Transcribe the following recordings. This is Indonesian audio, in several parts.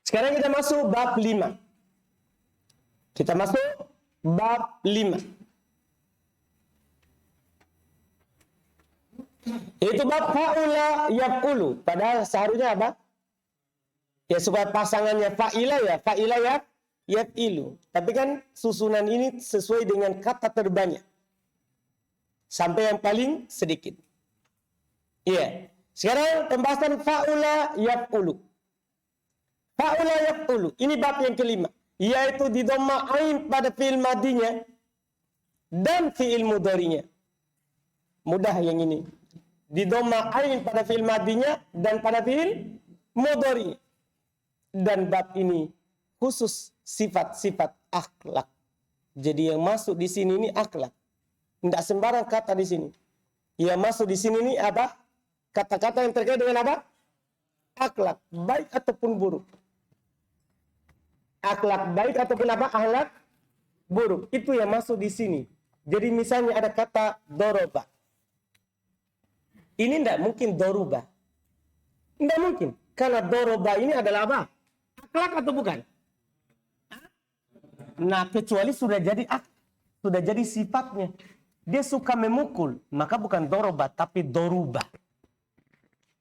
Sekarang kita masuk bab 5. Kita masuk bab 5. Itu bab fa'ula yaf'ulu. Padahal seharusnya apa? Ya supaya pasangannya fa'ila ya, fa'ila yaf'ilu. Tapi kan susunan ini sesuai dengan kata terbanyak. Sampai yang paling sedikit. Iya. Sekarang pembahasan fa'ula yaf'ulu. Fa'ula yaf'ulu. Ini bab yang kelima. Yaitu di dhamma ain pada fi'il madinya dan fi'il mudhari'nya. Mudah yang ini. Di dhamma ain pada fi'il madinya dan pada fi'il mudhari'. Dan bab ini khusus sifat-sifat akhlak. Jadi yang masuk di sini ini akhlak. Tidak sembarang kata di sini. Yang masuk di sini ini apa? Kata-kata yang terkait dengan apa? Akhlak, baik ataupun buruk. Akhlak baik ataupun apa? Akhlak buruk. Itu yang masuk di sini. Jadi misalnya ada kata doroba. Ini tidak mungkin doruba. Tidak mungkin. Karena doroba ini adalah apa? Akhlak atau bukan? Nah, kecuali sudah jadi sifatnya. Dia suka memukul. Maka bukan doroba, tapi doruba.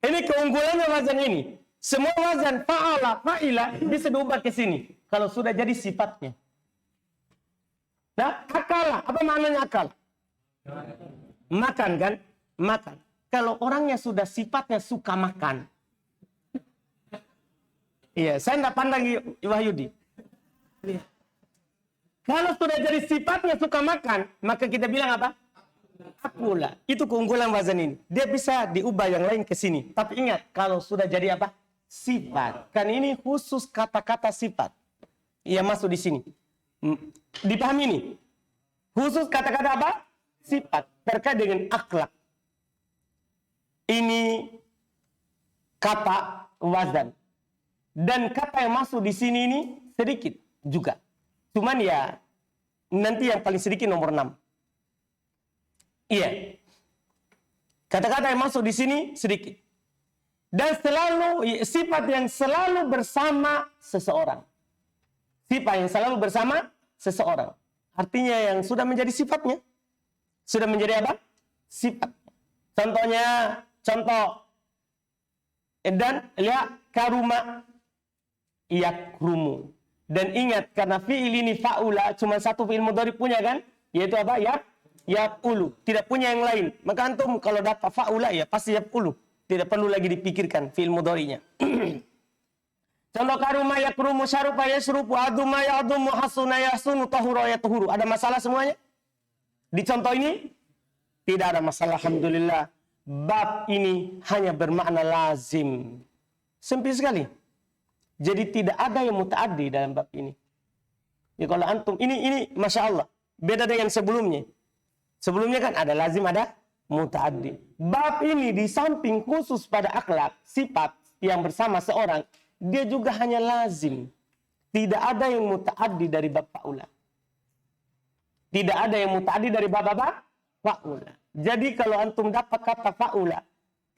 Ini keunggulannya wazan ini. Semua wazan fa'ala, fa'ila bisa diubah ke sini. Kalau sudah jadi sifatnya. Nah, akala. Apa maknanya akal? Makan kan? Makan. Kalau orangnya sudah sifatnya suka makan. Iya, saya tidak pandang Wahyudi. Kalau sudah jadi sifatnya suka makan, maka kita bilang apa? Akula. Itu keunggulan wazan ini. Dia bisa diubah yang lain ke sini. Tapi ingat, kalau sudah jadi apa? Sifat. Kan ini khusus kata-kata sifat. Ia masuk di sini. Dipahami ini? Khusus kata-kata apa? Sifat. Terkait dengan akhlak. Ini kata wazan. Dan kata yang masuk di sini ini sedikit juga. Cuman ya, nanti yang paling sedikit nomor 6. Iya. Kata-kata yang masuk di sini sedikit. Dan selalu, sifat yang selalu bersama seseorang. Sifat yang selalu bersama seseorang. Artinya yang sudah menjadi sifatnya. Sudah menjadi apa? Sifat. Contoh. Dan lihat karuma yakrumu. Dan ingat, karena fi'il ini fa'ula, cuma satu fi'il mudhari punya kan? Yaitu apa? Yaf'ulu. Tidak punya yang lain. Maka antum kalau dapat fa'ula ya pasti yaf'ulu. Tidak perlu lagi dipikirkan fi'il mudhari'nya. Contoh karuma yakrumu syarupa yasrupu aduma ya'adumu hasuna yahsunu tahura yatuhuru. Ada masalah semuanya? Di contoh ini? Tidak ada masalah, alhamdulillah. Bab ini hanya bermakna lazim. Sempit sekali. Jadi tidak ada yang muta'addi dalam bab ini. Ya kalau antum, ini Masya Allah. Beda dengan sebelumnya. Sebelumnya kan ada lazim, ada muta'addi. Bab ini di samping khusus pada akhlak, sifat yang bersama seorang, dia juga hanya lazim. Tidak ada yang muta'addi dari bab fa'ula. Tidak ada yang muta'addi dari bab apa? Fa'ula. Jadi kalau antum dapat kata fa'ula,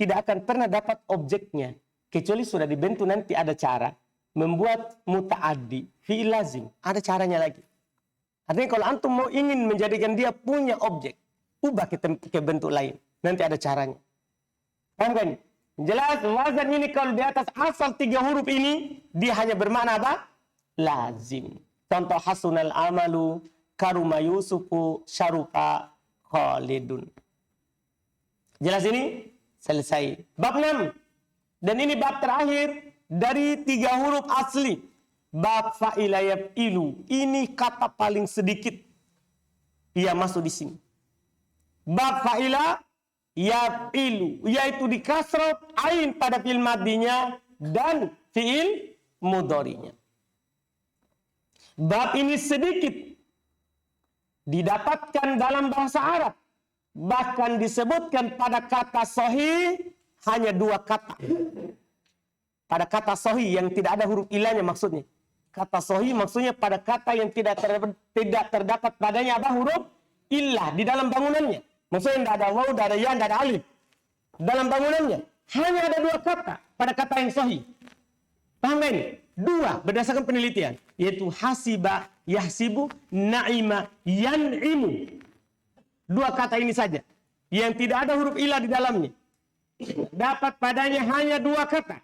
tidak akan pernah dapat objeknya. Kecuali sudah dibentuk nanti ada cara membuat muta'addi, fi'il lazim. Ada caranya lagi. Artinya kalau antum mau ingin menjadikan dia punya objek, ubah ke bentuk lain. Nanti ada caranya. Paham kan? Jelas wazan ini kalau di atas asal 3 huruf ini, dia hanya bermakna apa? Lazim. Contoh hasunal amalu, karuma yusufu, syarufa, khalidun. Jelas ini? Selesai. Bab 6. Dan ini bab terakhir dari 3 huruf asli. Bab fa'ila yaf'ilu. Ini kata paling sedikit. Ia masuk di sini. Bab fa'ila yaf'ilu. Yaitu di kasrat ain pada fi'il madinya dan fi'il mudhari'nya. Bab ini sedikit. Didapatkan dalam bahasa Arab. Bahkan disebutkan pada kata sahih hanya 2 kata. Pada kata sahih yang tidak ada huruf ilahnya maksudnya. kata sahih maksudnya pada kata yang tidak terdapat padanya apa? Huruf illah di dalam bangunannya. Maksudnya tidak ada waw, tidak ada ya, tidak ada alif. Dalam bangunannya hanya ada dua kata pada kata yang sahih. Paham ini? Dua berdasarkan penelitian, yaitu hasiba yahsibu, naima yan'imu. Dua kata ini saja yang tidak ada huruf ilah di dalamnya. Dapat padanya hanya dua kata.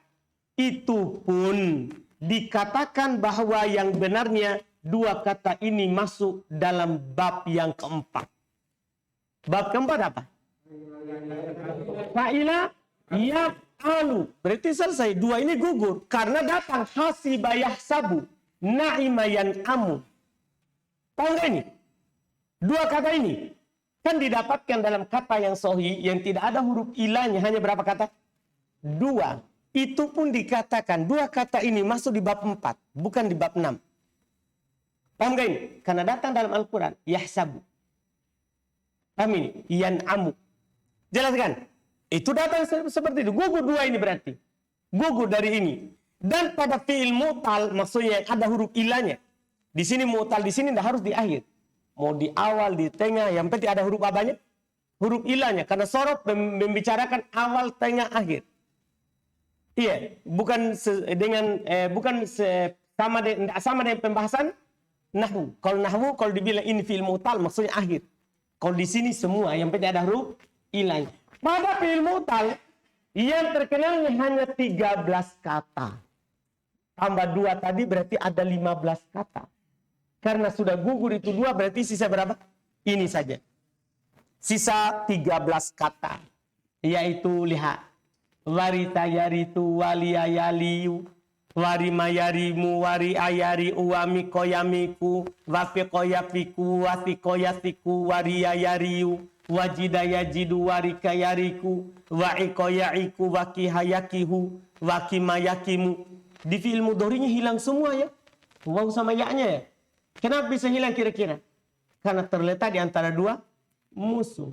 Itu pun dikatakan bahwa yang benarnya dua kata ini masuk dalam bab yang keempat. Bab keempat apa? Fa'ila yaf'alu. Berarti selesai. Dua ini gugur karena datang hasiba yahsabu, naima yan'amu. Tahu nggak ini? Dua kata ini kan didapatkan dalam kata yang sahih yang tidak ada huruf ilahnya, hanya berapa kata? Dua. Itu pun dikatakan dua kata ini masuk di bab 4, bukan di bab 6. Paham gak ini? Karena datang dalam Al-Quran, yahsabu. Paham ini? Yan'amu. Jelaskan. Itu datang seperti itu. Gugur dua ini berarti. Gugur dari ini. Dan pada fi'il mu'tal, maksudnya ada huruf ilahnya. Di sini mu'tal, di sini tidak harus di akhir. Mau di awal, di tengah, yang penting ada huruf apanya? Huruf ilahnya. Karena sorot membicarakan awal, tengah, akhir. Iya, bukan sama dengan pembahasan nahwu. Kalau nahwu, kalau dibilang ini fi'il mu'tal, maksudnya akhir. Kalau di sini semua, yang penting ada huruf ilahnya. Pada fi'il mu'tal, yang terkenalnya hanya 13 kata. Tambah 2 tadi berarti ada 15 kata. Karena sudah gugur itu 2, berarti sisa berapa? Ini saja. Sisa 13 kata. Yaitu lihat. Warita yaritu waliyayaliyu. Warimayarimu wariayari uwamikoyamiku. Wafikoyafiku wasikoyasiku wariyayariyu. Wajidayajidu warikayariku. Waikoyaiku wakihayakihu. Wakimayakimu. Di fi'il mudhari'nya hilang semua ya. Waw sama ya-nya ya. Kenapa bisa hilang kira-kira? Karena terletak di antara dua musuh.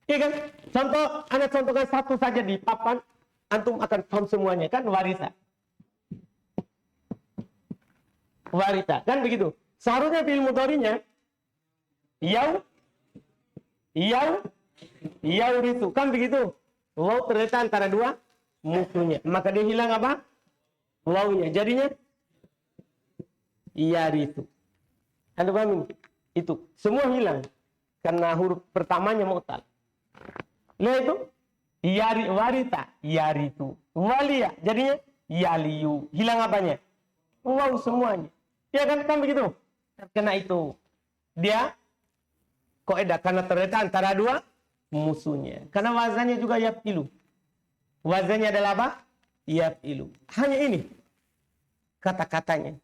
Iya kan? Contoh, Anda contohkan satu saja di papan, antum akan paham semuanya kan? Warisa. Warisa, kan begitu? Seharusnya fi'il mudhari'nya yauritu, kan begitu? Waw terletak antara dua musuhnya. Maka dia hilang apa? Wawnya. Jadinya yaritu. Anda paham? Itu semua hilang karena huruf pertamanya mu'tal. Lihat itu warita yaritu. Walia jadinya yaliyu. Hilang apanya? Wow semuanya. Ya kan begitu. Terkena itu. Dia kaidah karena terletak antara dua musuhnya. Karena wazannya juga yafilu. Wazannya adalah apa? Yafilu. Hanya ini kata-katanya.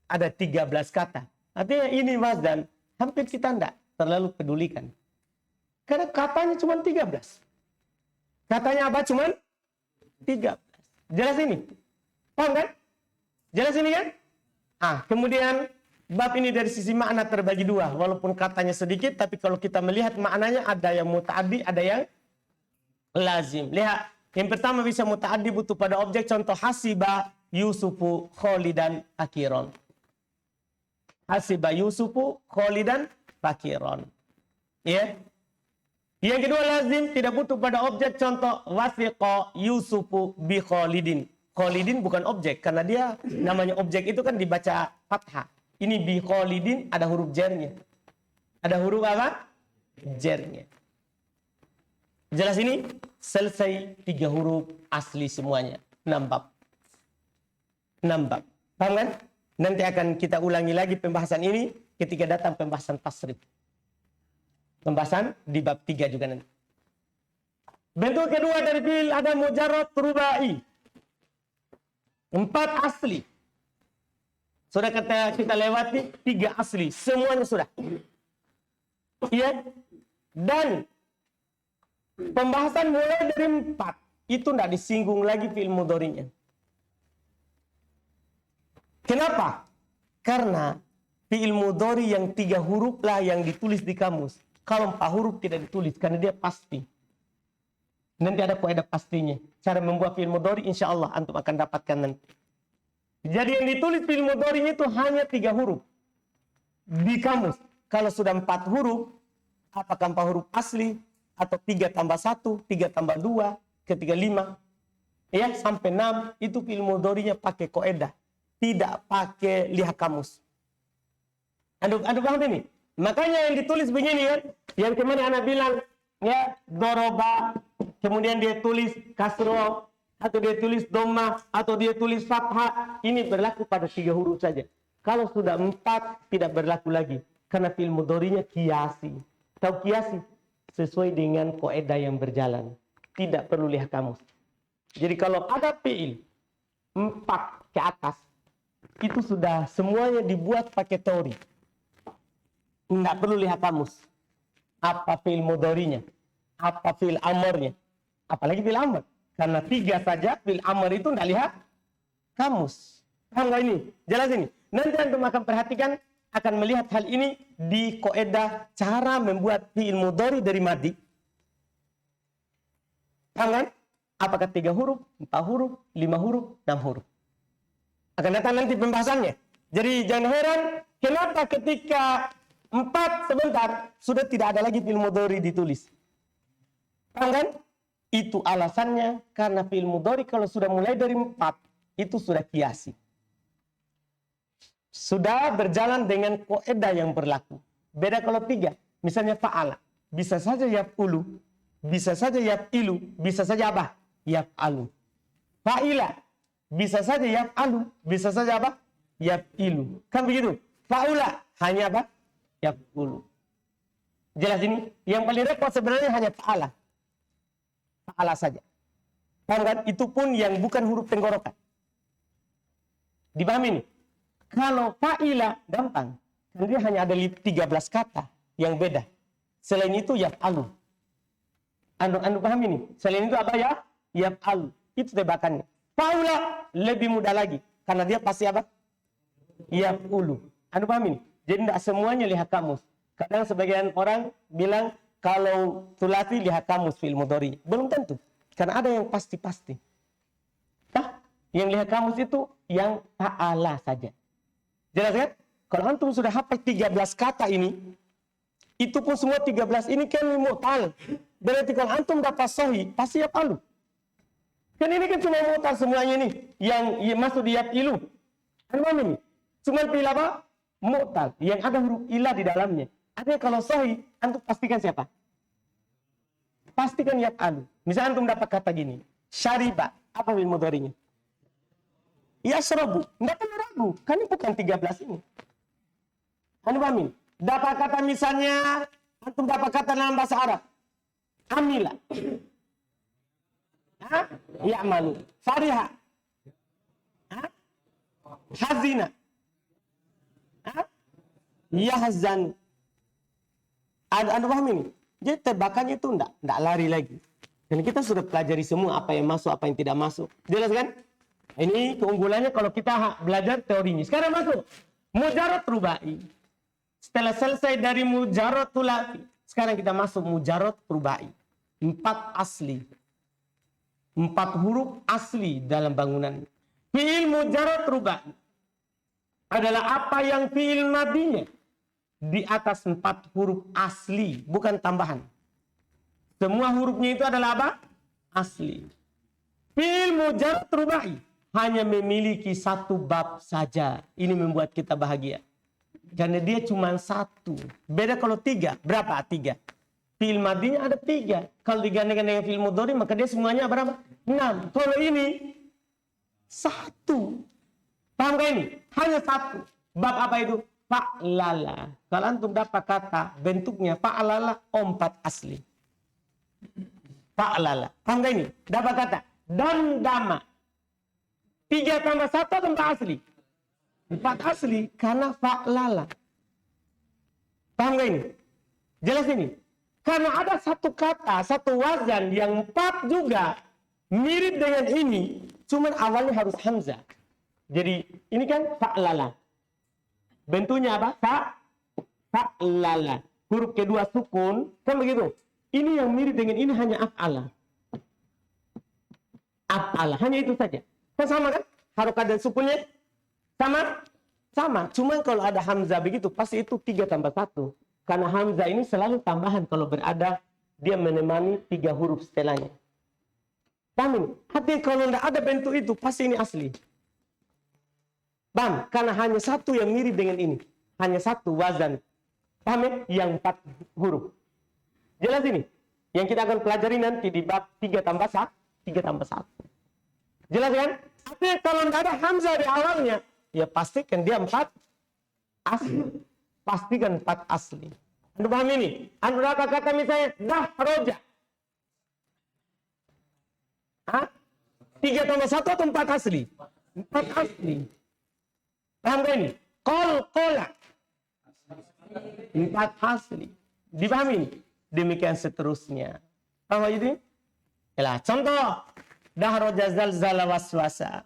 Ada 13 kata. Artinya ini wazan hampir kita tidak terlalu pedulikan. Karena katanya cuma 13. Katanya apa? Cuma 13. Jelas ini? Paham kan? Jelas ini kan? Kemudian bab ini dari sisi makna terbagi dua. Walaupun katanya sedikit, tapi kalau kita melihat maknanya ada yang muta'addi, ada yang lazim. Lihat, yang pertama bisa muta'addi butuh pada objek. Contoh hasiba Yusufu kholidan akiron. Hasiba Yusufu kholidan fakiron. Ya. Yang kedua lazim tidak butuh pada objek. Contoh wasiqa Yusufu bi kholidin. Kholidin bukan objek karena dia namanya objek itu kan dibaca fathah. Ini bi kholidin ada huruf jernya. Ada huruf apa? Jernya. Jelas ini? Selesai 3 huruf asli semuanya. 6 bab. Paham kan? Nanti akan kita ulangi lagi pembahasan ini ketika datang pembahasan tasrif. Pembahasan di bab 3 juga nanti. Bentuk kedua dari fi'il ada mujarrad rubai. 4 asli. Sudah kita lewati 3 asli. Semuanya sudah. Iya. Dan pembahasan mulai dari 4. Itu tidak disinggung lagi fi'il mudhari'nya. Kenapa? Karena fi'il mudhari yang 3 huruf lah yang ditulis di kamus. Kalau 4 huruf tidak ditulis karena dia pasti. Nanti ada kaidah pastinya. Cara membuat fi'il mudhari insya Allah antum akan dapatkan nanti. Jadi yang ditulis fi'il mudhari'nya itu hanya 3 huruf. Di kamus, kalau sudah 4 huruf, apakah 4 huruf asli, atau 3 tambah 1, 3 tambah 2, ketiga 5, ya sampai 6, itu fi'il mudhari'nya pakai qaedah, tidak pakai lihat kamus. Anda paham ini? Makanya yang ditulis begini kan, yang kemarin Anda bilang, ya, doroba, kemudian dia tulis kasro, atau dia tulis doma, atau dia tulis fathah, ini berlaku pada 3 huruf saja. Kalau sudah 4, tidak berlaku lagi. Karena fi'il mudhari'nya kiasi. Tahu kiasi? Sesuai dengan qaedah yang berjalan. Tidak perlu lihat kamus. Jadi kalau ada fi'il 4 ke atas, itu sudah semuanya dibuat pakai teori. Nggak perlu lihat kamus. Apa fi'il mudhari'nya? Apa fi'il amarnya? Apalagi fi'il amar. Karena 3 saja fi'il amar itu nggak lihat kamus. Paham nggak ini? Jelas ini. Nanti antum akan perhatikan, akan melihat hal ini di qaedah cara membuat fi'il mudhari dari madi. Paham kan? Apakah 3 huruf, 4 huruf, 5 huruf, 6 huruf. Akan datang nanti pembahasannya. Jadi jangan heran kenapa ketika 4 sebentar sudah tidak ada lagi fi'il mudhari ditulis. Paham kan? Itu alasannya karena fi'il mudhari kalau sudah mulai dari 4 itu sudah kiasi. Sudah berjalan dengan qaedah yang berlaku. Beda kalau 3, misalnya fa'ala, bisa saja yaf'ulu, bisa saja yaf'ilu, bisa saja apa? Yaf'alu. Fa'ila, bisa saja yaf'alu, bisa saja apa? Yaf'ilu. Kan begitu? Fa'ula, hanya apa? Yaf'ulu. Jelas ini? Yang paling repot sebenarnya hanya fa'ala. Fa'ala saja. Paham kan? Itu pun yang bukan huruf tenggorokan. Dipahami ini? Kalau fa'ila, gampang. Karena dia hanya ada 13 kata yang beda. Selain itu, yaf'alu. Anda paham ini? Selain itu apa ya? Yaf'alu. Itu tebakannya. Fa'ula lebih mudah lagi. Karena dia pasti apa? Yaf'ulu. Anda paham ini? Jadi tidak semuanya lihat kamus. Kadang sebagian orang bilang, kalau sulasi lihat kamus fi'il mudhari. Belum tentu. Karena ada yang pasti-pasti. Nah, yang lihat kamus itu yang fa'ala saja. Jelas kan? Kalau antum sudah hafal 13 kata ini, itu pun semua 13 ini kan mu'tal. Berarti kalau antum dapat sahih, pasti yaf'alu. Kan ini kan cuma mu'tal semuanya ini. Yang masuk di yaf'ilu. Anda ini? Cuma pilih apa? Mu'tal. Yang ada huruf ilah di dalamnya. Artinya kalau sahih, antum pastikan siapa? Pastikan yaf'alu. Misalnya antum dapat kata gini. Syariba. Apa fi'il mudhari'nya? Yasrabu. Enggak perlu ragu. Kan ini bukan 13 ini. Anda pahamin? Dapat kata misalnya, antum dapat kata dalam bahasa Arab. Amila. Ya'malu. Fariha. Hazina. Yahzan. Anda paham ini? Jadi tebakannya itu enggak lari lagi. Dan kita sudah pelajari semua apa yang masuk, apa yang tidak masuk. Jelas kan? Ini keunggulannya kalau kita belajar teorinya. Sekarang masuk. Mujarad rubai. Setelah selesai dari mujarad thulathi, sekarang kita masuk mujarad rubai. 4 asli. 4 huruf asli dalam bangunan. Fi'il mujarad rubai adalah apa yang fi'il madinya di atas 4 huruf asli, bukan tambahan. Semua hurufnya itu adalah apa? Asli. Fi'il mujarad rubai hanya memiliki 1 bab saja. Ini membuat kita bahagia. Karena dia cuma 1. Beda kalau 3. Berapa? 3. Fi'il madinya ada 3. Kalau digandengkan dengan fi'il mudhari, maka dia semuanya berapa? 6. Kalau ini 1. Paham gak ini? Hanya 1. Bab apa itu? Fa'lala. Kalau antum dapat kata bentuknya fa'lala, 4 asli. Fa'lala. Paham gak ini? Dapat kata dandama. 3 tambah 1 atau 4 asli? 4 asli karena fa'lala. Paham gak ini? Jelas ini? Karena ada 1 kata, 1 wazan yang 4 juga mirip dengan ini, cuman awalnya harus hamzah. Jadi ini kan fa'lala. Bentuknya apa? Fa'lala. Huruf kedua sukun, kan begitu? Ini yang mirip dengan ini hanya af'ala. Af'ala, hanya itu saja. Kan sama kan? Harokat dan sukunnya Sama? Sama. Cuma kalau ada hamzah begitu, pasti itu 3 tambah 1. Karena hamzah ini selalu tambahan kalau berada dia menemani 3 huruf setelahnya. Paham ini? Artinya kalau tidak ada bentuk itu, pasti ini asli. Paham? Karena hanya satu yang mirip dengan ini. Hanya satu wazan. Paham ya? Yang 4 huruf. Jelas ini? Yang kita akan pelajari nanti di bab 3 tambah 1. 3 tambah 1. Jelas kan? Artinya kalau tidak ada hamzah di awalnya, ya pastikan dia 4 asli. Pastikan 4 asli. Anda paham ini? Anda kata misalnya, dahroja. 3 tambah 1 atau 4 asli? 4 asli. Paham gak ini? Kola. 4 asli. Dipahami ini? Demikian seterusnya. Paham itu? Yalah, contoh. Dahroja zalzala waswasa.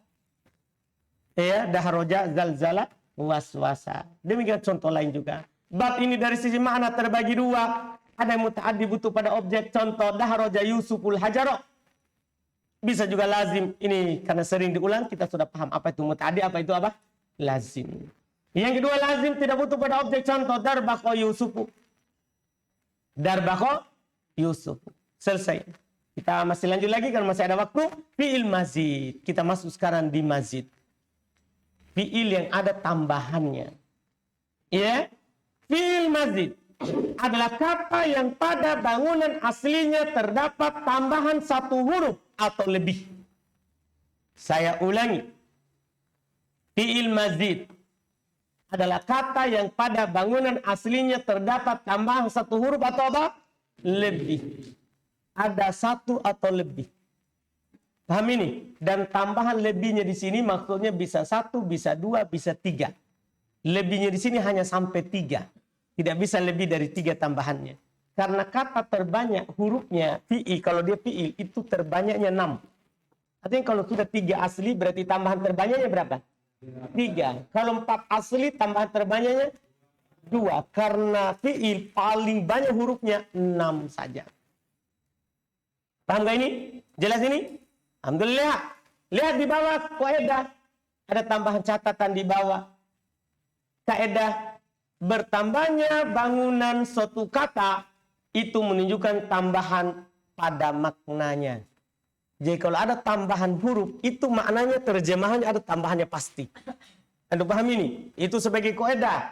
Ya, dahroja zalzala waswasa. Demikian contoh lain juga. Bab ini dari sisi makna terbagi 2. Ada yang muta'addi butuh pada objek. Contoh, dahroja Yusuful hajaro. Bisa juga lazim. Ini karena sering diulang, kita sudah paham apa itu muta'addi, apa itu apa? Lazim. Yang kedua, lazim tidak butuh pada objek. Contoh, darbako Yusufu. Darbako Yusuf. Selesai. Kita masih lanjut lagi karena masih ada waktu. Fi'il mazid. Kita masuk sekarang di mazid. Fi'il yang ada tambahannya. Ya. Fi'il mazid adalah kata yang pada bangunan aslinya terdapat tambahan 1 huruf atau lebih. Saya ulangi. Fi'il mazid adalah kata yang pada bangunan aslinya terdapat tambahan 1 huruf atau apa? Lebih. Ada 1 atau lebih. Paham ini? Dan tambahan lebihnya di sini maksudnya bisa 1, bisa 2, bisa 3. Lebihnya di sini hanya sampai 3. Tidak bisa lebih dari 3 tambahannya. Karena kata terbanyak hurufnya fi'il, kalau dia fi'il itu terbanyaknya 6. Artinya kalau sudah 3 asli berarti tambahan terbanyaknya berapa? 3. Kalau 4 asli tambahan terbanyaknya 2. Karena fi'il paling banyak hurufnya 6 saja. Paham gak ini? Jelas ini? Alhamdulillah. Lihat di bawah kaidah. Ada tambahan catatan di bawah. Kaidah bertambahnya bangunan suatu kata itu menunjukkan tambahan pada maknanya. Jadi kalau ada tambahan huruf, itu maknanya terjemahannya ada tambahannya pasti. Anda paham ini? Itu sebagai kaidah.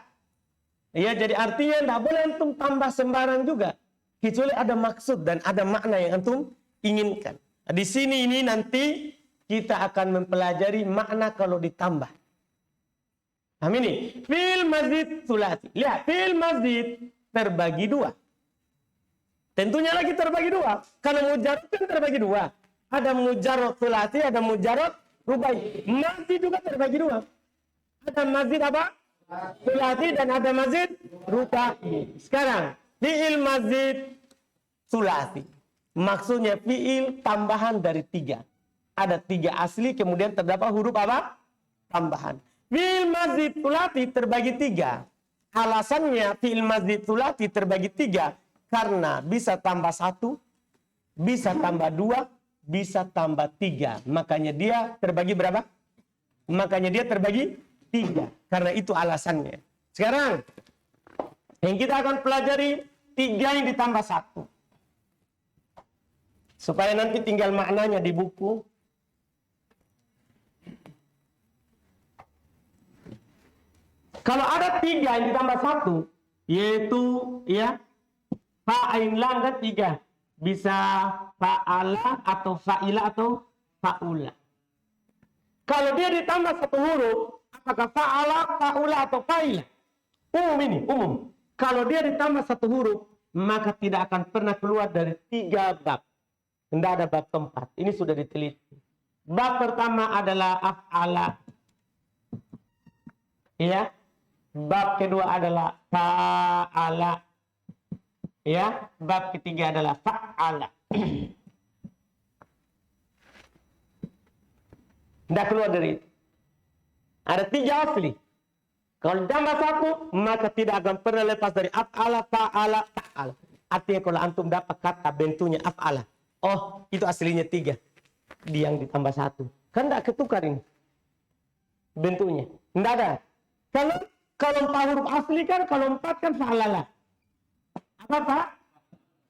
Ya, jadi artinya tidak boleh antum tambah sembarang juga. Kecuali ada maksud dan ada makna yang antum inginkan. Di sini ini nanti kita akan mempelajari makna kalau ditambah. Paham ini? Fi'il mazid sulasi. Lihat, fi'il mazid terbagi 2. Tentunya lagi terbagi 2. Karena mujarrad kan terbagi 2. Ada mujarrad sulasi, ada mujarrad rubai. Mazid juga terbagi 2. Ada mazid apa? Sulasi dan ada mazid rubai. Sekarang, fi'il mazid sulasi. Maksudnya fi'il tambahan dari 3. Ada 3 asli, kemudian terdapat huruf apa? Tambahan. Fi'il mazid sulati terbagi 3. Alasannya fi'il mazid sulati terbagi 3 karena bisa tambah 1, bisa tambah 2, bisa tambah 3. Makanya dia terbagi berapa? Makanya dia terbagi 3. Karena itu alasannya. Sekarang yang kita akan pelajari 3 yang ditambah 1. Supaya nanti tinggal maknanya di buku. Kalau ada 3 yang ditambah 1, yaitu ya fa'ain lam kan 3. Bisa fa'ala atau fa'ila atau fa'ula. Kalau dia ditambah 1 huruf, apakah fa'ala, fa'ula atau fa'ila? Umum ini, umum. Kalau dia ditambah 1 huruf, maka tidak akan pernah keluar dari 3 bab. Tidak ada bab keempat. Ini sudah diteliti. Bab pertama adalah af'ala. Ya. Bab kedua adalah fa'ala. Ya. Bab ketiga adalah fa'ala. Tidak keluar dari itu. Ada 3 asli. Kalau tambah 1, maka tidak akan pernah lepas dari af'ala, fa'ala, fa'ala. Artinya kalau antum dapat kata bentuknya af'ala. Oh, itu aslinya 3. Dia yang ditambah 1. Kan tidak ketukar ini. Bentuknya. Enggak ada. Kalau 4 huruf asli kan, kalau 4 kan fa'alala. Apa Pak?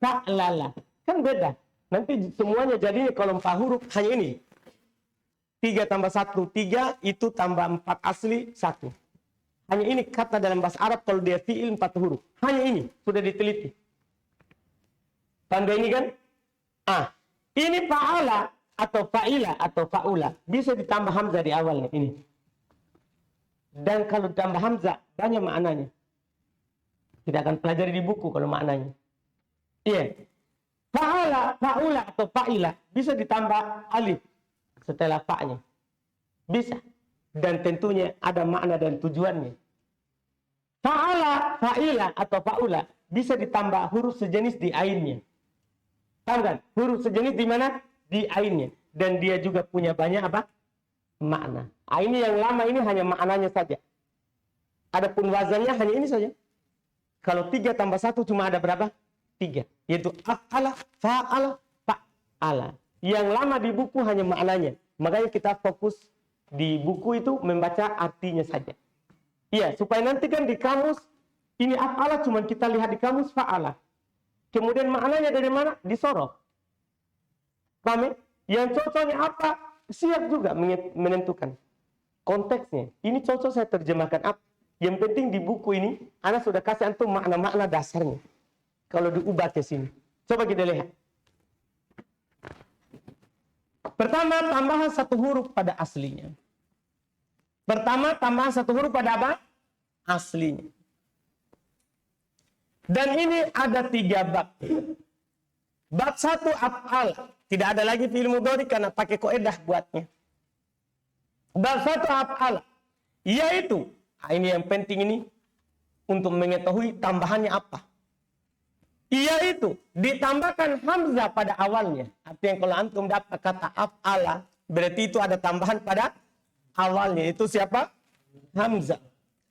Fa'alala. Kan beda. Nanti semuanya jadinya kalau 4 huruf hanya ini. 3 tambah 1, 3, itu tambah 4 asli, 1. Hanya ini kata dalam bahasa Arab kalau dia fi'il 4 huruf. Hanya ini, sudah diteliti. Tanda ini kan? Ini fa'ala atau fa'ila atau fa'ula. Bisa ditambah hamzah di awalnya, ini. Dan kalau tambah hamzah, banyak maknanya. Tidak akan pelajari di buku kalau maknanya. Iya. Fa'ala, fa'ula atau fa'ila. Bisa ditambah alif setelah fa'nya. Bisa. Dan tentunya ada makna dan tujuannya. Fa'ala, fa'ila atau fa'ula bisa ditambah huruf sejenis di ainnya. Paham kan? Huruf sejenis di mana? Di ainnya. Dan dia juga punya banyak apa? Makna. Ini yang lama ini hanya maknanya saja. Adapun wazannya hanya ini saja. Kalau 3 tambah 1 cuma ada berapa? 3. Yaitu af'ala, fa'ala, fa'ala. Yang lama di buku hanya maknanya. Makanya kita fokus di buku itu membaca artinya saja. Iya, supaya nanti kan di kamus, ini af'ala cuma kita lihat di kamus fa'ala. Kemudian maknanya dari mana? Disorot. Paham ya? Yang cocoknya apa? Siap juga menentukan konteksnya. Ini cocok saya terjemahkan apa? Yang penting di buku ini, Ana sudah kasih antum makna-makna dasarnya. Kalau diubah ke sini. Coba kita lihat. Pertama, tambahan 1 huruf pada aslinya. Pertama, tambahan 1 huruf pada apa? Aslinya. Dan ini ada 3 bab. Bab 1 af'al. Tidak ada lagi fi'il mudhari karena pakai qaedah buatnya. Bab 1 af'al. Yaitu, ini yang penting ini untuk mengetahui tambahannya apa. Yaitu ditambahkan hamzah pada awalnya. Artinya kalau antum dapat kata af'ala, berarti itu ada tambahan pada awalnya. Itu siapa? Hamzah.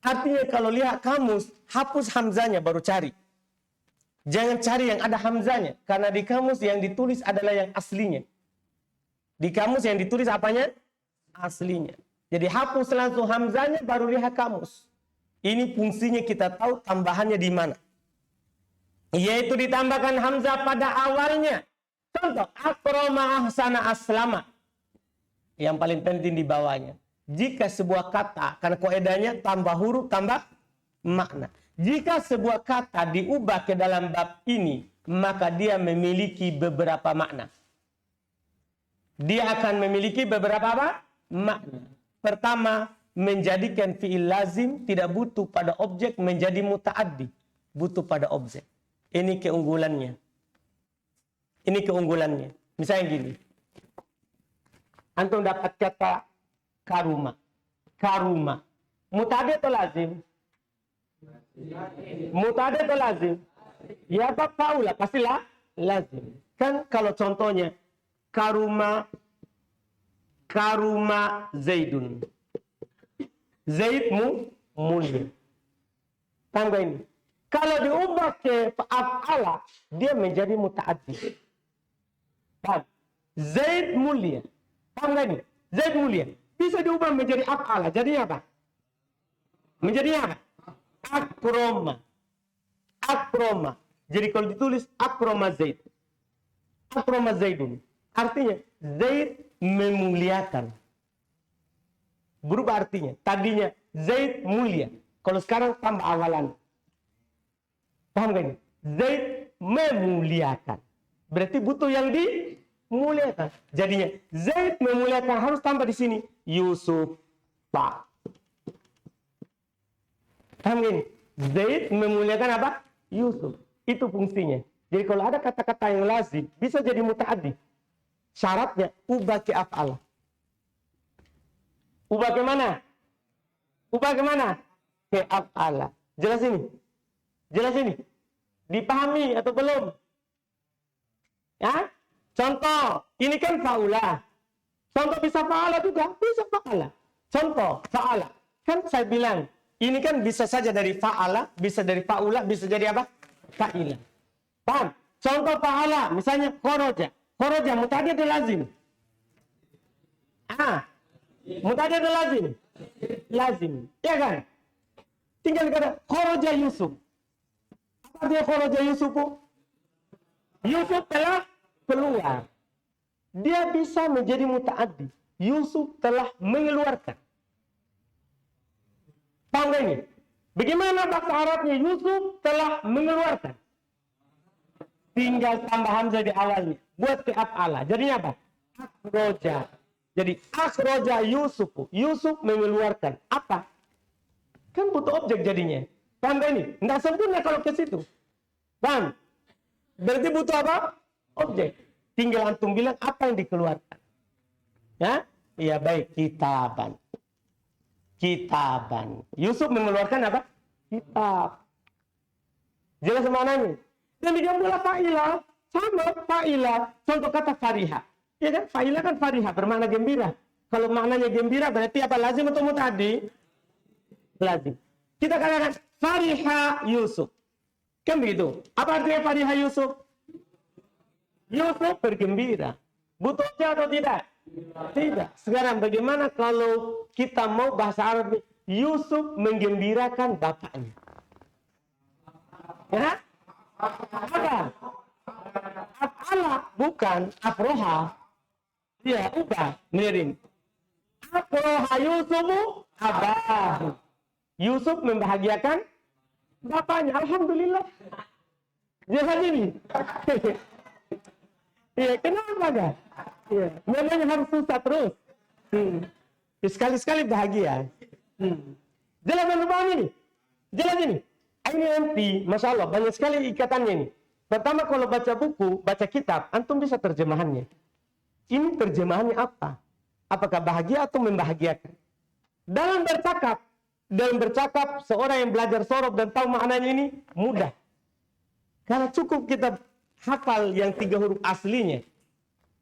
Artinya kalau lihat kamus, hapus hamzahnya baru cari. Jangan cari yang ada hamzahnya. Karena di kamus yang ditulis adalah yang aslinya. Di kamus yang ditulis apanya? Aslinya. Jadi hapus langsung hamzahnya baru lihat kamus. Ini fungsinya kita tahu tambahannya di mana. Yaitu ditambahkan hamzah pada awalnya. Contoh, akroma ahsana aslama. Yang paling penting di bawahnya. Jika sebuah kata, karena kaidahnya tambah huruf, tambah makna. Jika sebuah kata diubah ke dalam bab ini, maka dia memiliki beberapa makna. Dia akan memiliki beberapa apa? Makna. Pertama, menjadikan fi'il lazim tidak butuh pada objek menjadi muta'addi. Butuh pada objek. Ini keunggulannya. Ini keunggulannya. Misalnya gini. Antum dapat kata karuma. Karuma. Muta'addi atau lazim? Muta'addi atau lazim? Ya apa fa'ula? Pastilah lazim. Kan kalau contohnya karuma Zaidun. Zaid mulia. Paham gak ini? Kalau diubah ke af'ala, dia menjadi muta'addi. Paham? Zaid mulia. Paham gak ini? Zaid mulia. Bisa diubah menjadi af'ala. Jadi apa? Menjadi apa? Akroma. Akroma. Jadi kalau ditulis akroma Zaid. Akroma Zaidun. Artinya Zaid memuliakan. Berubah artinya. Tadinya Zaid mulia. Kalau sekarang tambah awalan. Paham gak ini? Zaid memuliakan. Berarti butuh yang dimuliakan. Jadinya Zaid memuliakan harus tambah di sini Yusuf Pak. Paham gak ini? Zaid memuliakan apa? Yusuf. Itu fungsinya. Jadi kalau ada kata-kata yang lazim bisa jadi muta'addi. Syaratnya ubah ke af'ala. Ubah ke mana? Ubah ke mana? Ke af'ala. Jelas ini? Jelas ini? Dipahami atau belum? Ya? Contoh, ini kan fa'ula. Contoh bisa fa'ala juga, bisa fa'ala. Contoh, fa'ala. Kan saya bilang, ini kan bisa saja dari fa'ala, bisa dari fa'ula, bisa jadi apa? Fa'ila. Paham? Contoh fa'ala, misalnya kharaja. Kharaja muta'addi atau lazim? Muta'addi atau lazim? lazim. Ya kan? Tinggal kata kharaja Yusuf. Apa dia kharaja Yusuf? Yusuf telah keluar. Dia bisa menjadi muta'addi. Yusuf telah mengeluarkan. Paham gak ini? Bagaimana bahasa Arabnya? Yusuf telah mengeluarkan. Tinggal tambahan jadi awalnya. Buat ke af'ala. Jadinya apa? Akhroja. Jadi akhroja Yusuf. Yusuf mengeluarkan. Apa? Kan butuh objek jadinya. Paham gak ini? Nggak sempurna kalau ke situ. Paham? Berarti butuh apa? Objek. Tinggal antum bilang apa yang dikeluarkan. Ya? Iya baik. Kitaban. Kitaban. Yusuf mengeluarkan apa? Kitab. Jelas maknanya. Demikian pula fa'ilah. Sama fa'ilah. Contoh kata fariha. Ya kan? Fa'ilah kan fariha. Bermakna gembira. Kalau maknanya gembira berarti apa? Lazim atau muta'addi? Lazim. Kita katakan fariha Yusuf. Kan begitu. Apa artinya fariha Yusuf? Yusuf bergembira. Butuhnya atau tidak? Tidak. Sekarang bagaimana kalau kita mau bahasa Arab? Yusuf menggembirakan bapaknya. Ya? Apa? Af'ala bukan afroha. Ya, ubah. Miring. Afroha Yusufu abahu. Yusuf membahagiakan bapaknya. Alhamdulillah. Jelas ini. Iya, kenapa enggak? Iya, memangnya harus susah terus. Sekali-sekali bahagia. Jelas paham ini? Jelas ini? Ini nanti, Masya Allah, banyak sekali ikatannya ini. Pertama, kalau baca buku, baca kitab, antum bisa terjemahannya. Ini terjemahannya apa? Apakah bahagia atau membahagiakan? Dalam bercakap, seorang yang belajar sorof dan tahu maknanya ini, mudah. Karena cukup kita hafal yang 3 huruf aslinya.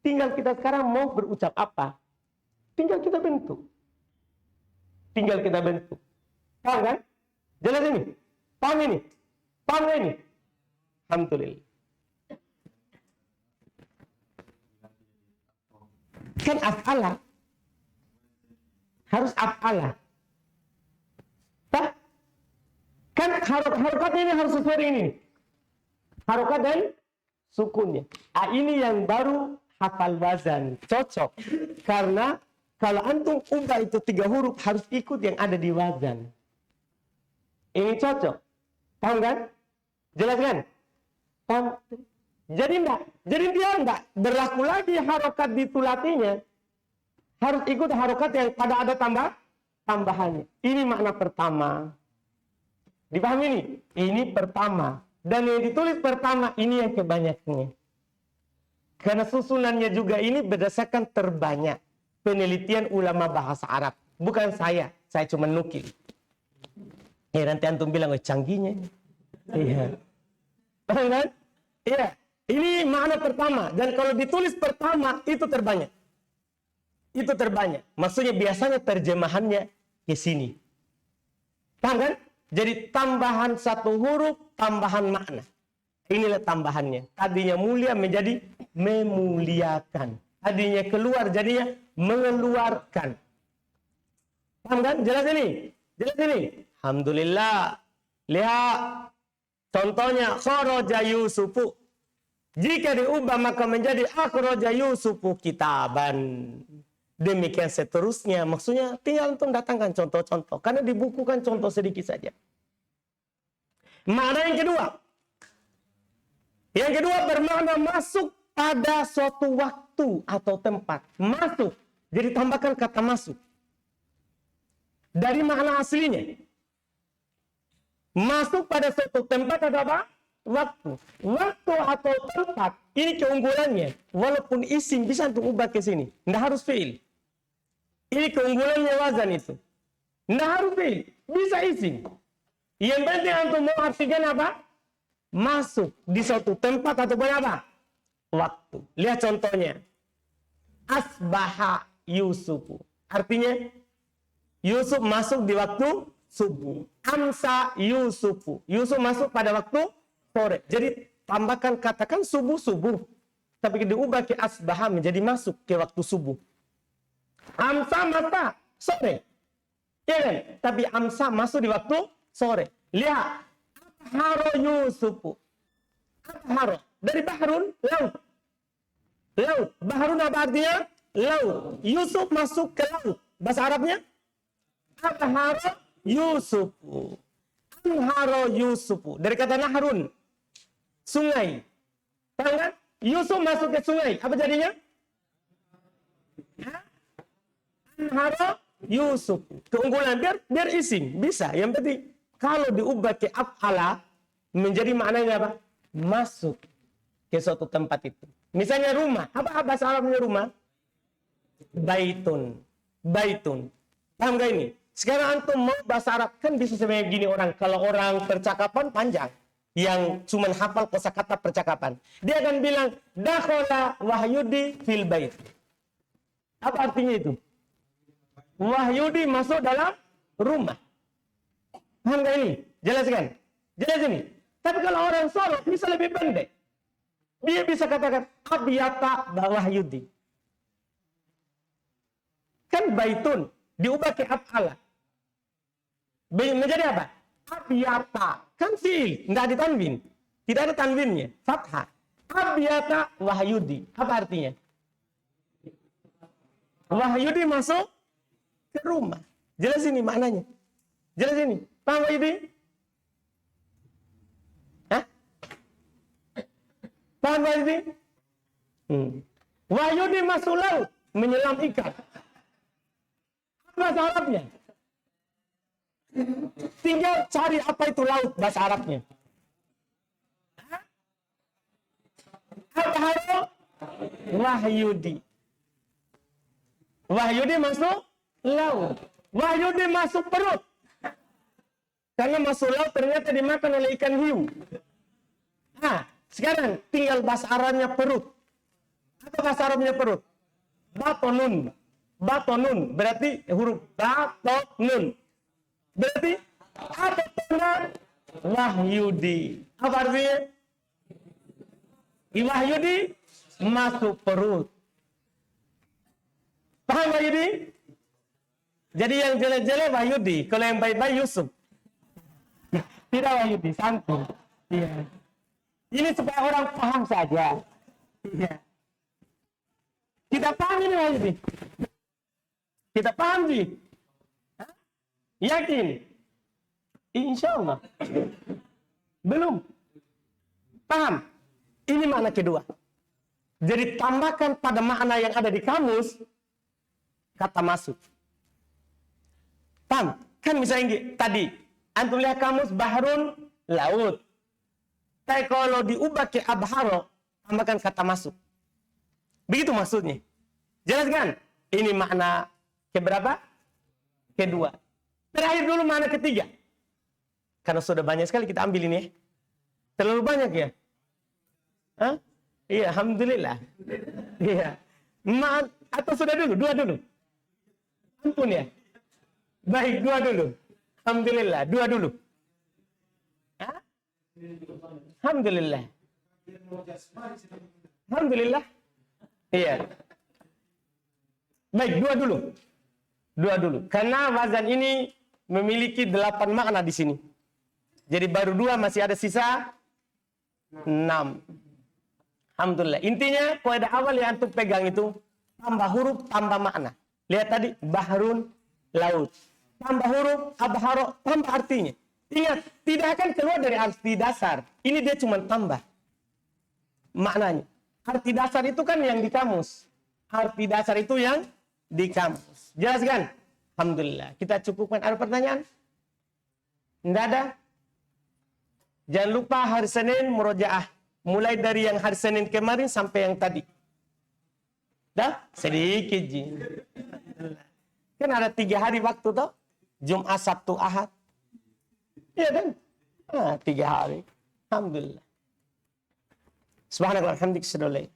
Tinggal kita sekarang mau berucap apa. Tinggal kita bentuk. Paham kan? Jelas ini? Paham ini? Paham ini? Alhamdulillah. Kan af'ala. Harus af'ala. Kan harokatnya ini harus sesuai ini. Harokat dan sukunnya. Ini yang baru hafal wazan. Cocok. Karena kalau antum ubah itu 3 huruf harus ikut yang ada di wazan. Ini cocok. Paham kan? Jelas kan? Paham? Jadi dia enggak berlaku lagi harokat ditulatinya. Harus ikut harokat yang pada ada tambahannya. Ini makna pertama. Dipahami ini? Ini pertama. Dan yang ditulis pertama ini yang kebanyakannya. Karena susunannya juga ini berdasarkan terbanyak penelitian ulama bahasa Arab. Bukan saya cuma nukil. Nanti antum bilang, canggihnya. Iya. Paham kan? Iya. Ini makna pertama. Dan kalau ditulis pertama, itu terbanyak. Itu terbanyak. Maksudnya biasanya terjemahannya ke sini. Paham kan? Jadi tambahan 1 huruf, tambahan makna. Inilah tambahannya. Tadinya mulia menjadi memuliakan. Tadinya keluar jadinya mengeluarkan. Paham kan? Jelas ini? Jelas ini? Alhamdulillah. Lihat. Contohnya, kharaja Yusufu. Jika diubah maka menjadi akhraja Yusufu kitaban. Demikian seterusnya. Maksudnya tinggal untuk datangkan contoh-contoh. Karena di buku kan contoh sedikit saja. Makna yang kedua. Yang kedua bermakna masuk pada suatu waktu atau tempat. Masuk. Jadi tambahkan kata masuk. Dari makna aslinya. Masuk pada suatu tempat atau apa? Waktu. Waktu atau tempat. Ini keunggulannya. Walaupun isim bisa untuk ubah ke sini. Tidak harus fi'il. Ini keunggulannya wazan itu. Tidak harus fi'il. Bisa isim. Yang penting untuk mau artikan apa? Masuk di suatu tempat atau apa? Waktu. Lihat contohnya. Asbaha Yusufu. Artinya Yusuf masuk di waktu subuh. Amsa Yusufu. Yusuf masuk pada waktu sore. Jadi tambahkan katakan subuh-subuh. Tapi diubah ke asbaha menjadi masuk ke waktu subuh. Amsa masa sore. Ya kan? Tapi amsa masuk di waktu sore. Lihat. Haro Yusufu. Haro. Dari bahrun, laut. Laut. Bahrun apa artinya? Laut. Yusuf masuk ke laut. Bahasa Arabnya? Haro Yusufu. Haro Yusufu. Dari kata nahrun. Sungai. Tahu kan? Yusuf masuk ke sungai. Apa jadinya? Haro Yusuf. Keunggulan biar isim. Bisa. Yang penting kalau diubah ke af'ala menjadi maknanya apa? Masuk ke suatu tempat itu. Misalnya rumah. Apa bahasa Arabnya rumah? Baitun. Baitun. Paham gak ini? Sekarang antum mau bahasa Arab kan bisa sebenarnya gini orang. Kalau orang percakapan panjang. Yang cuman hafal kosakata percakapan. Dia akan bilang, dakhala Wahyudi fil bait. Apa artinya itu? Wahyudi masuk dalam rumah. Paham gak ini? Jelaskan. Jelas ini. Tapi kalau orang Solo bisa lebih pendek. Dia bisa katakan, abiyata Wahyudi. Kan baitun. Diubah ke af'ala. Menjadi apa? Abiyata. Kan fi'il, enggak ada tanwin. Tidak ada tanwinnya. Fathah. Abiyata Wahyudi. Apa artinya? Wahyudi masuk ke rumah. Jelas ini maknanya. Jelas ini. Paham Wahyudi? Hah? Paham Wahyudi? Wahyudi masuk laut. Menyelam ikan. Apa bahasa Arabnya? Tinggal cari apa itu laut bahasa Arabnya. Apa Wahyudi. Wahyudi masuk laut. Wahyudi masuk perut. Karena masuk laut ternyata dimakan oleh ikan hiu. Nah, sekarang tinggal bahasa Arabnya perut. Apa bahasa Arabnya perut? Batonun. Batonun berarti huruf batonun. Berarti apa tanda Wahyudi? Apa artinya? Wahyudi masuk perut. Paham Wahyudi? Jadi yang jelek-jelek Wahyudi, kalau yang baik-baik Yusuf. Tidak Wahyudi, santun. Iya. Ini supaya orang paham saja. Iya. Kita paham ini Wahyudi? Kita paham sih? Yakin? Insya Allah. Belum. Paham? Ini makna kedua. Jadi tambahkan pada makna yang ada di kamus, kata masuk. Paham? Kan misalnya tadi, antum lihat kamus bahrun, laut. Tapi kalau diubah ke abharo, tambahkan kata masuk. Begitu maksudnya. Jelaskan? Ini makna keberapa? Kedua. Terakhir dulu mana ketiga? Karena sudah banyak sekali kita ambil ini ya. Terlalu banyak ya? Hah? Iya, alhamdulillah. Iya. Atau sudah dulu? Dua dulu? Ampun ya? Baik, dua dulu. Alhamdulillah, dua dulu. Hah? Alhamdulillah. Alhamdulillah. Iya. Baik, dua dulu. Dua dulu. Karena wazan ini memiliki 8 makna di sini. Jadi baru 2, masih ada sisa 6. Alhamdulillah. Intinya kaidah awal yang antum pegang itu tambah huruf, tambah makna. Lihat tadi bahrun, laut. Tambah huruf, abharo, tambah artinya. Ingat, tidak akan keluar dari arti dasar. Ini dia cuma tambah maknanya. Arti dasar itu kan yang di kamus. Arti dasar itu yang di kamus. Jelaskan? Alhamdulillah. Kita cukupkan. Ada pertanyaan? Tidak ada? Jangan lupa hari Senin murojaah. Mulai dari yang hari Senin kemarin sampai yang tadi. Dah? Sedikit, Ji. Kan ada 3 hari waktu toh? Jumat, Sabtu, Ahad. Iya kan? 3 hari. Alhamdulillah. Subhanallah, alhamdulillah.